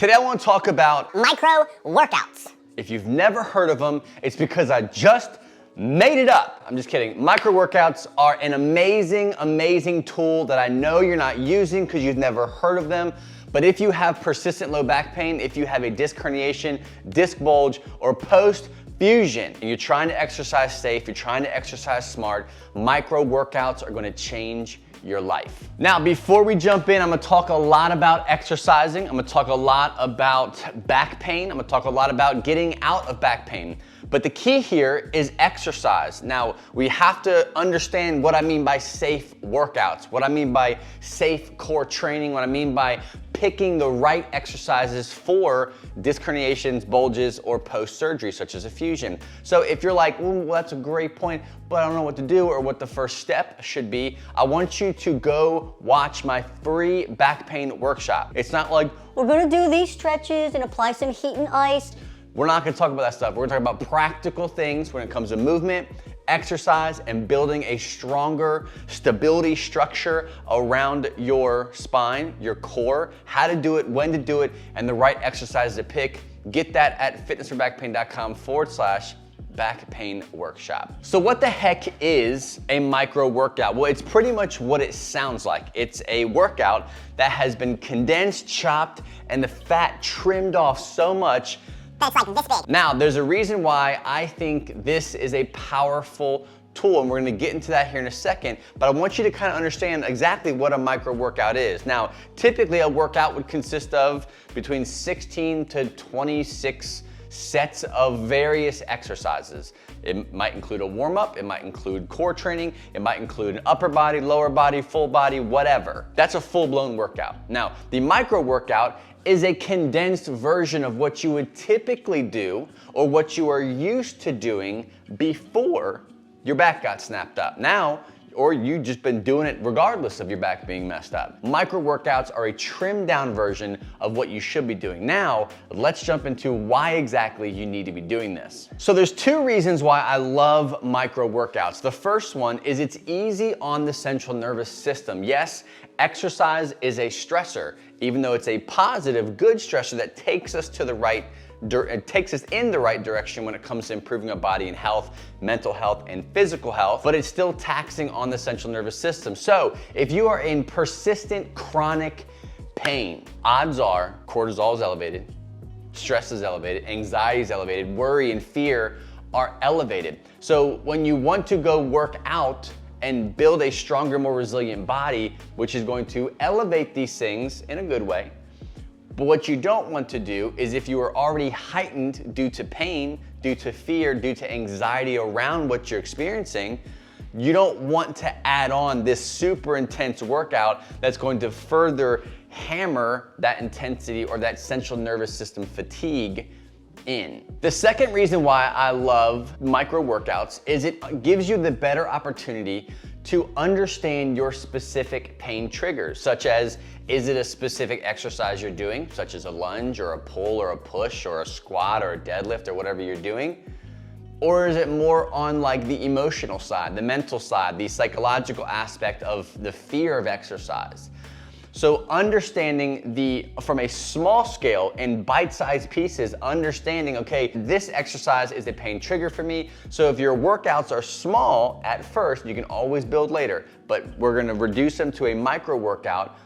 Today I want to talk about micro workouts. If you've never heard of them, it's because I just made it up. I'm just kidding. Micro workouts are an amazing, amazing tool that I know you're not using because you've never heard of them. But if you have persistent low back pain, if you have a disc herniation, disc bulge, or post-fusion, and you're trying to exercise safe, you're trying to exercise smart, micro workouts are going to change your life. Now, before we jump in, I'm gonna talk a lot about exercising. I'm gonna talk a lot about back pain. I'm gonna talk a lot about getting out of back pain. But the key here is exercise. Now, we have to understand what I mean by safe workouts, what I mean by safe core training, what I mean by picking the right exercises for disc herniations, bulges, or post-surgery, such as a fusion. So if you're like, well, that's a great point, but I don't know what to do or what the first step should be, I want you to go watch my free back pain workshop. It's not like, We're gonna do these stretches and apply some heat and ice. we're not gonna talk about that stuff. We're gonna talk about practical things when it comes to movement, exercise, and building a stronger stability structure around your spine, your core, how to do it, when to do it, and the right exercises to pick. Get that at fitnessforbackpain.com/back pain workshop. So what the heck is a micro workout? Well, it's pretty much what it sounds like. It's a workout that has been condensed, chopped, and the fat trimmed off so much That's like this big. now, there's a reason why I think this is a powerful tool, and we're gonna get into that here in a second, but I want you to kind of understand exactly what a micro workout is. Now, typically a workout would consist of between 16 to 26 sets of various exercises. It might include a warm-up, it might include core training, it might include an upper body, lower body, full body, whatever. That's a full-blown workout. Now, the micro workout is a condensed version of what you would typically do or what you are used to doing before your back got snapped up. Now, or you've just been doing it regardless of your back being messed up. Micro workouts are a trimmed down version of what you should be doing. Now, let's jump into why exactly you need to be doing this. So there's two reasons why I love micro workouts. The first one is it's easy on the central nervous system. Yes, exercise is a stressor, even though it's a positive, good stressor that takes us to the right it takes us in the right direction when it comes to improving our body and health, mental health, and physical health, but it's still taxing on the central nervous system. So if you are in persistent chronic pain, odds are cortisol is elevated, stress is elevated, anxiety is elevated, worry and fear are elevated. So when you want to go work out and build a stronger, more resilient body, which is going to elevate these things in a good way, but what you don't want to do is if you are already heightened due to pain, due to fear, due to anxiety around what you're experiencing, you don't want to add on this super intense workout that's going to further hammer that intensity or that central nervous system fatigue in. The second reason why I love micro workouts is it gives you the better opportunity to understand your specific pain triggers, such as, is it a specific exercise you're doing, such as a lunge or a pull or a push or a squat or a deadlift or whatever you're doing? Or is it more on like the emotional side, the mental side, the psychological aspect of the fear of exercise? So understanding from a small scale in bite-sized pieces, understanding, okay, this exercise is a pain trigger for me. So if your workouts are small at first, you can always build later, but we're gonna reduce them to a micro workout.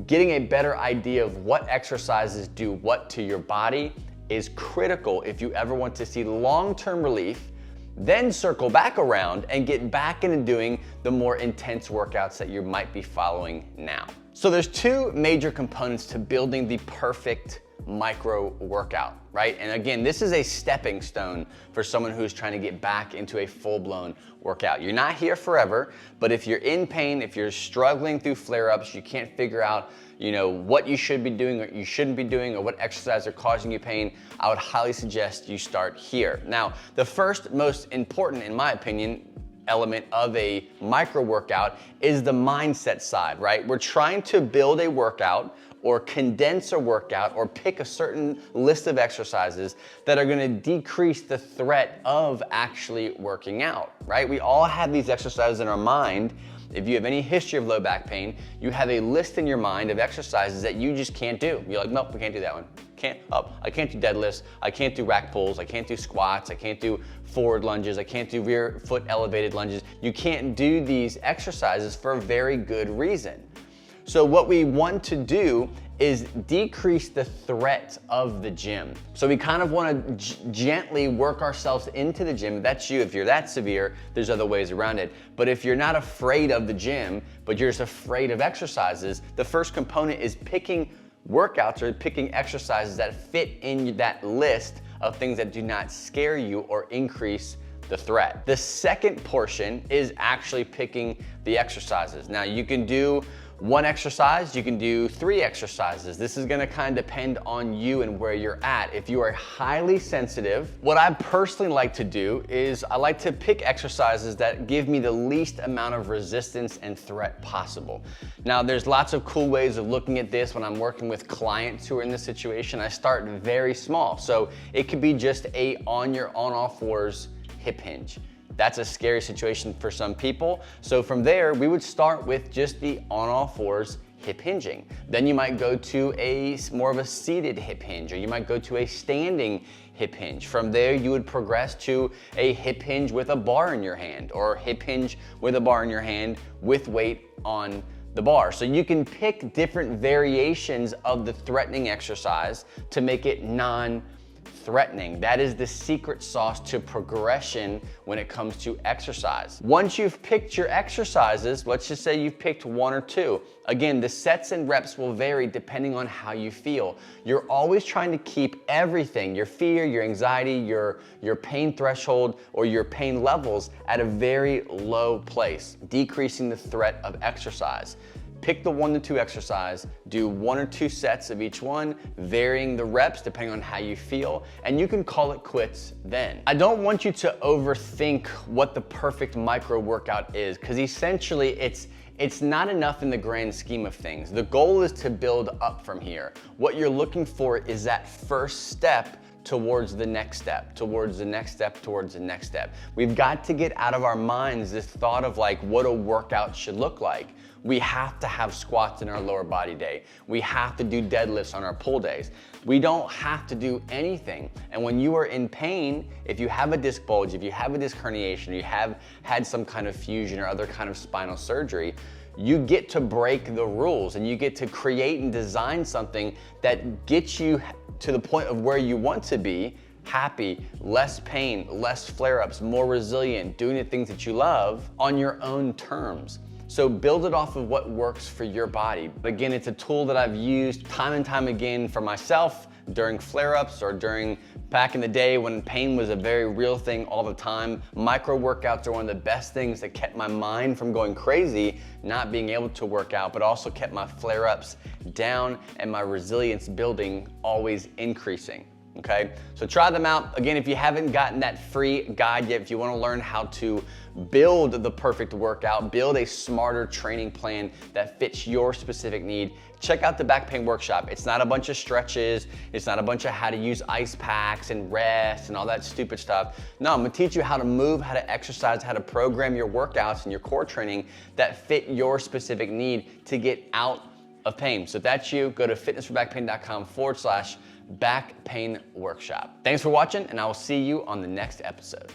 Getting a better idea of what exercises do what to your body is critical if you ever want to see long-term relief, then circle back around and get back into doing the more intense workouts that you might be following now. So there's two major components to building the perfect micro workout, right? And again, this is a stepping stone for someone who's trying to get back into a full-blown workout. You're not here forever, but if you're in pain, if you're struggling through flare-ups, you can't figure out, what you should be doing or you shouldn't be doing or what exercise are causing you pain, I would highly suggest you start here. Now, the first most important, in my opinion, element of a micro workout is the mindset side, right? We're trying to build a workout or condense a workout or pick a certain list of exercises that are gonna decrease the threat of actually working out, right? We all have these exercises in our mind if you have any history of low back pain, you have a list in your mind of exercises that you just can't do. You're like, nope, we can't do that one. I can't do deadlifts, I can't do rack pulls, I can't do squats, I can't do forward lunges, I can't do rear foot elevated lunges. You can't do these exercises for a very good reason. So what we want to do is decrease the threat of the gym. So we kind of want to gently work ourselves into the gym. That's you. If you're that severe, there's other ways around it. But if you're not afraid of the gym, but you're just afraid of exercises, the first component is picking workouts or picking exercises that fit in that list of things that do not scare you or increase the threat. The second portion is actually picking the exercises. Now you can do one exercise, you can do 3 exercises. This is gonna kind of depend on you and where you're at. If you are highly sensitive, what I personally like to do is I like to pick exercises that give me the least amount of resistance and threat possible. Now, there's lots of cool ways of looking at this when I'm working with clients who are in this situation. I start very small. So it could be just a on your on-all fours hip hinge. That's a scary situation for some people. So from there, we would start with just the on all fours hip hinging. Then you might go to more of a seated hip hinge, or you might go to a standing hip hinge. From there, you would progress to a hip hinge with a bar in your hand, or a hip hinge with a bar in your hand with weight on the bar. So you can pick different variations of the threatening exercise to make it non-threatening. That is the secret sauce to progression when it comes to exercise. Once you've picked your exercises, let's just say you've picked 1 or 2. Again, the sets and reps will vary depending on how you feel. You're always trying to keep everything, your fear, your anxiety, your pain threshold, or your pain levels at a very low place, decreasing the threat of exercise. Pick the 1 to 2 exercise, do 1 or 2 sets of each one, varying the reps depending on how you feel, and you can call it quits then. I don't want you to overthink what the perfect micro workout is, because essentially it's not enough in the grand scheme of things. The goal is to build up from here. What you're looking for is that first step towards the next step, towards the next step, towards the next step. We've got to get out of our minds this thought of like what a workout should look like. We have to have squats in our lower body day. We have to do deadlifts on our pull days. We don't have to do anything. And when you are in pain, if you have a disc bulge, if you have a disc herniation, you have had some kind of fusion or other kind of spinal surgery, you get to break the rules and you get to create and design something that gets you to the point of where you want to be, happy, less pain, less flare-ups, more resilient, doing the things that you love on your own terms. So build it off of what works for your body. But again, it's a tool that I've used time and time again for myself during flare-ups or back in the day when pain was a very real thing all the time. Micro workouts are one of the best things that kept my mind from going crazy, not being able to work out, but also kept my flare-ups down and my resilience building always increasing. Okay, so try them out. Again, if you haven't gotten that free guide yet, if you want to learn how to build the perfect workout, build a smarter training plan that fits your specific need, check out the back pain workshop. It's not a bunch of stretches. It's not a bunch of how to use ice packs and rest and all that stupid stuff. No, I'm gonna teach you how to move, how to exercise, how to program your workouts and your core training that fit your specific need to get out of pain. So if that's you, go to fitnessforbackpain.com/back pain workshop. Thanks for watching, and I will see you on the next episode.